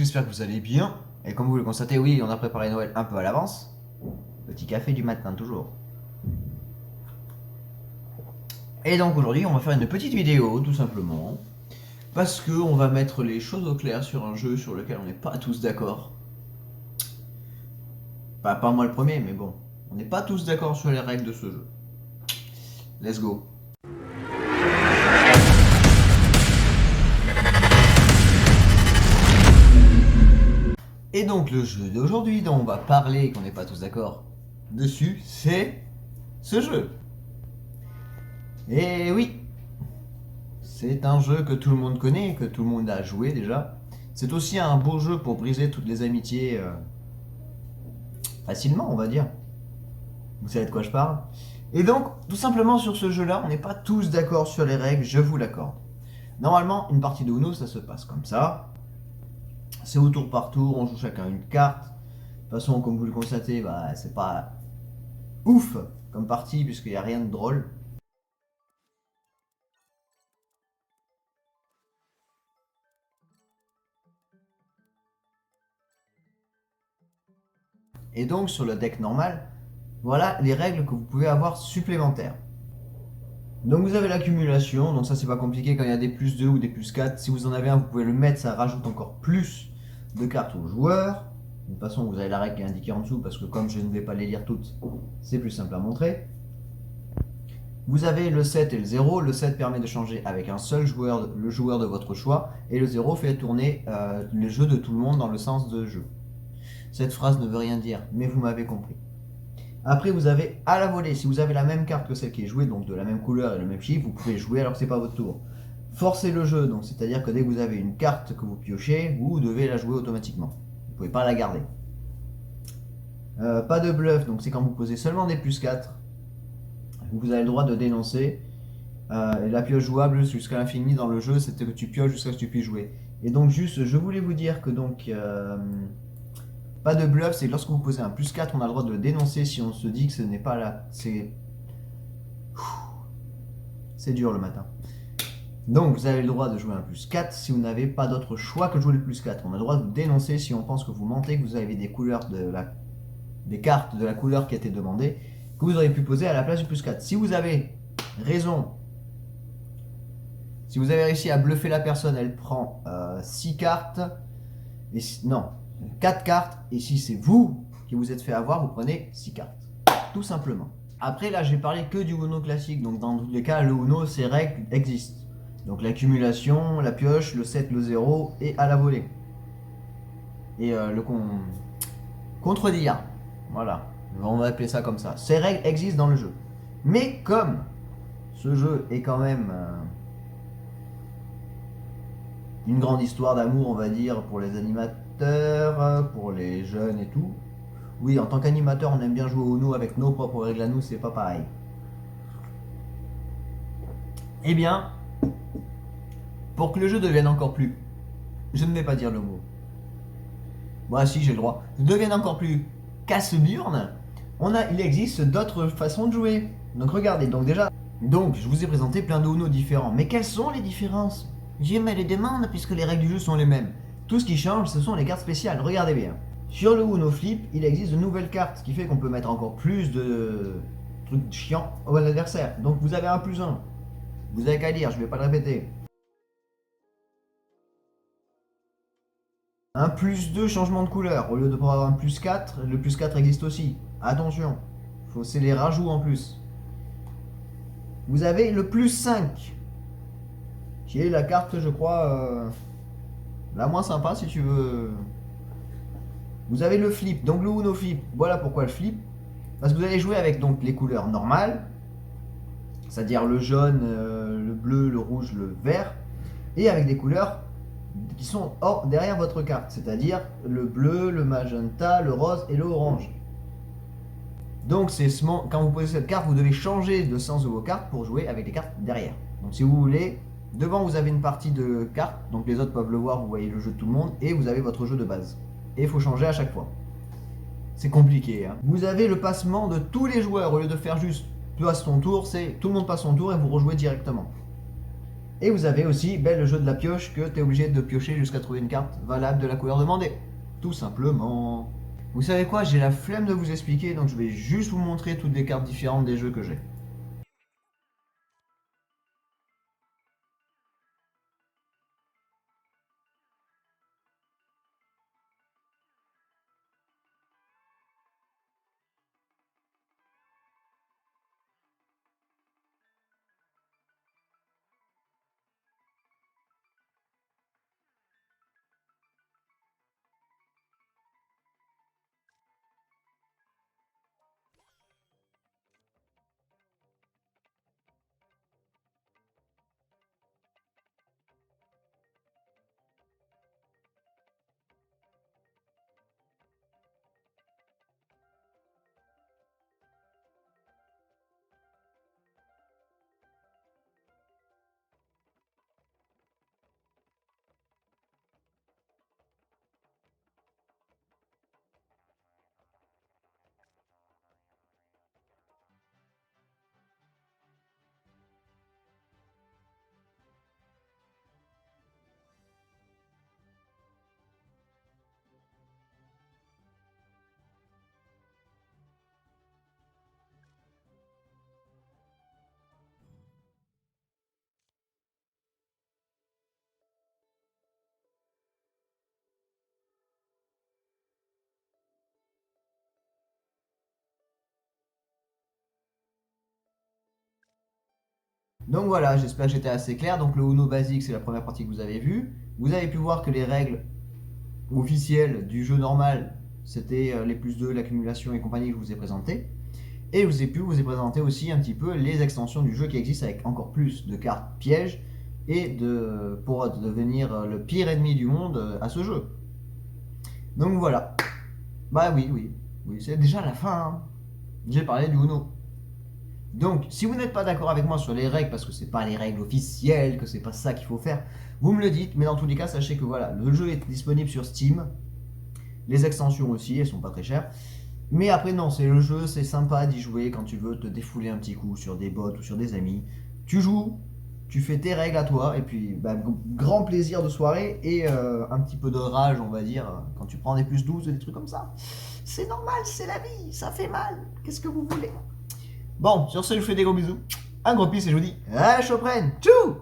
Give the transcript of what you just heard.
j'espère que vous allez bien. Et comme vous le constatez, oui, on a préparé Noël un peu à l'avance. Petit café du matin, toujours. Et donc aujourd'hui, on va faire une petite vidéo, tout simplement. Parce que on va mettre les choses au clair sur un jeu sur lequel on n'est pas tous d'accord. Pas moi le premier, mais bon. On n'est pas tous d'accord sur les règles de ce jeu. Let's go. Et donc le jeu d'aujourd'hui dont on va parler et qu'on n'est pas tous d'accord dessus, c'est ce jeu. Et oui, c'est un jeu que tout le monde connaît, que tout le monde a joué déjà. C'est aussi un beau jeu pour briser toutes les amitiés facilement, on va dire. Vous savez de quoi je parle. Et donc, tout simplement sur ce jeu-là, on n'est pas tous d'accord sur les règles, je vous l'accorde. Normalement, une partie de Uno, ça se passe comme ça. C'est au tour par tour, on joue chacun une carte. De toute façon, comme vous le constatez, bah, c'est pas ouf comme partie, puisqu'il n'y a rien de drôle. Et donc, sur le deck normal, voilà les règles que vous pouvez avoir supplémentaires. Donc vous avez l'accumulation, donc ça c'est pas compliqué quand il y a des plus 2 ou des plus 4. Si vous en avez un, vous pouvez le mettre, ça rajoute encore plus de cartes aux joueurs. De toute façon, vous avez la règle qui est indiquée en dessous parce que comme je ne vais pas les lire toutes, c'est plus simple à montrer. Vous avez le 7 et le 0. Le 7 permet de changer avec un seul joueur, le joueur de votre choix, et le 0 fait tourner les jeux de tout le monde dans le sens de jeu. Cette phrase ne veut rien dire, mais vous m'avez compris. Après, vous avez à la volée, si vous avez la même carte que celle qui est jouée, donc de la même couleur et le même chiffre, vous pouvez jouer alors que c'est pas votre tour. Forcez le jeu, donc c'est-à-dire que dès que vous avez une carte que vous piochez, vous devez la jouer automatiquement. Vous ne pouvez pas la garder. Pas de bluff, donc c'est quand vous posez seulement des plus 4. Vous avez le droit de dénoncer. Et la pioche jouable jusqu'à l'infini dans le jeu, c'était que tu pioches jusqu'à ce que tu puisses jouer. Et donc juste, je voulais vous dire que donc... pas de bluff, c'est lorsque vous posez un plus 4, on a le droit de le dénoncer si on se dit que ce n'est pas là. C'est dur le matin. Donc vous avez le droit de jouer un plus 4 si vous n'avez pas d'autre choix que de jouer le plus 4. On a le droit de vous dénoncer si on pense que vous mentez, que vous avez des couleurs des cartes de la couleur qui a été demandée, que vous auriez pu poser à la place du plus 4. Si vous avez raison, si vous avez réussi à bluffer la personne, elle prend 6 cartes, et non, 4 cartes, et si c'est vous qui vous êtes fait avoir, vous prenez 6 cartes. Tout simplement. Après là, j'ai parlé que du Uno classique, donc dans tous les cas, le Uno, ses règles existent. Donc l'accumulation, la pioche, le 7, le 0, et à la volée. Et le contre-dia. Voilà, on va appeler ça comme ça. Ces règles existent dans le jeu. Mais comme ce jeu est quand même une grande histoire d'amour, on va dire, pour les animateurs, pour les jeunes et tout. Oui, en tant qu'animateur, on aime bien jouer au Uno avec nos propres règles à nous, c'est pas pareil. Eh bien, pour que le jeu devienne encore plus... Je ne vais pas dire le mot. Moi, si, j'ai le droit. Devienne encore plus casse-burne, il existe d'autres façons de jouer. Donc regardez, donc déjà... Donc, je vous ai présenté plein de Uno différents. Mais quelles sont les différences? Je me les demande puisque les règles du jeu sont les mêmes. Tout ce qui change, ce sont les cartes spéciales. Regardez bien. Sur le Uno Flip, il existe de nouvelles cartes, ce qui fait qu'on peut mettre encore plus de trucs chiants à l'adversaire. Donc vous avez un plus 1. Vous avez qu'à lire, je ne vais pas le répéter. Un plus 2 changement de couleur. Au lieu de pouvoir avoir un plus 4, le plus 4 existe aussi. Attention, c'est les rajouts en plus. Vous avez le plus 5, qui est la carte, je crois, la moins sympa si tu veux. Vous avez le flip, donc le Uno Flip. Voilà pourquoi le flip. Parce que vous allez jouer avec donc les couleurs normales, c'est-à-dire le jaune, le bleu, le rouge, le vert, et avec des couleurs qui sont derrière votre carte, c'est-à-dire le bleu, le magenta, le rose et le orange. Donc quand vous posez cette carte, vous devez changer de sens de vos cartes pour jouer avec les cartes derrière. Donc si vous voulez, devant vous avez une partie de cartes, donc les autres peuvent le voir, vous voyez le jeu de tout le monde, et vous avez votre jeu de base. Et il faut changer à chaque fois. C'est compliqué, hein. Vous avez le passement de tous les joueurs, au lieu de faire juste tu passes ton tour, c'est tout le monde passe son tour et vous rejouez directement. Et vous avez aussi le jeu de la pioche que tu es obligé de piocher jusqu'à trouver une carte valable de la couleur demandée. Tout simplement. Vous savez quoi, j'ai la flemme de vous expliquer, donc je vais juste vous montrer toutes les cartes différentes des jeux que j'ai. Donc voilà, j'espère que j'étais assez clair. Donc le Uno basique, c'est la première partie que vous avez vue. Vous avez pu voir que les règles officielles du jeu normal, c'était les plus 2, l'accumulation et compagnie que je vous ai présenté. Et je vous ai présenté aussi un petit peu les extensions du jeu qui existent avec encore plus de cartes pièges et pour devenir le pire ennemi du monde à ce jeu. Donc voilà. Bah oui, c'est déjà la fin, hein. J'ai parlé du Uno. Donc, si vous n'êtes pas d'accord avec moi sur les règles, parce que c'est pas les règles officielles, que c'est pas ça qu'il faut faire, vous me le dites, mais dans tous les cas, sachez que voilà, le jeu est disponible sur Steam, les extensions aussi, elles sont pas très chères. Mais après, non, c'est le jeu, c'est sympa d'y jouer quand tu veux te défouler un petit coup sur des bots ou sur des amis. Tu joues, tu fais tes règles à toi, et puis grand plaisir de soirée et un petit peu de rage, on va dire, quand tu prends des plus 12 et des trucs comme ça. C'est normal, c'est la vie, ça fait mal. Qu'est-ce que vous voulez? Bon, sur ce, je vous fais des gros bisous. Un gros pisse et je vous dis à la prochaine. Tchou!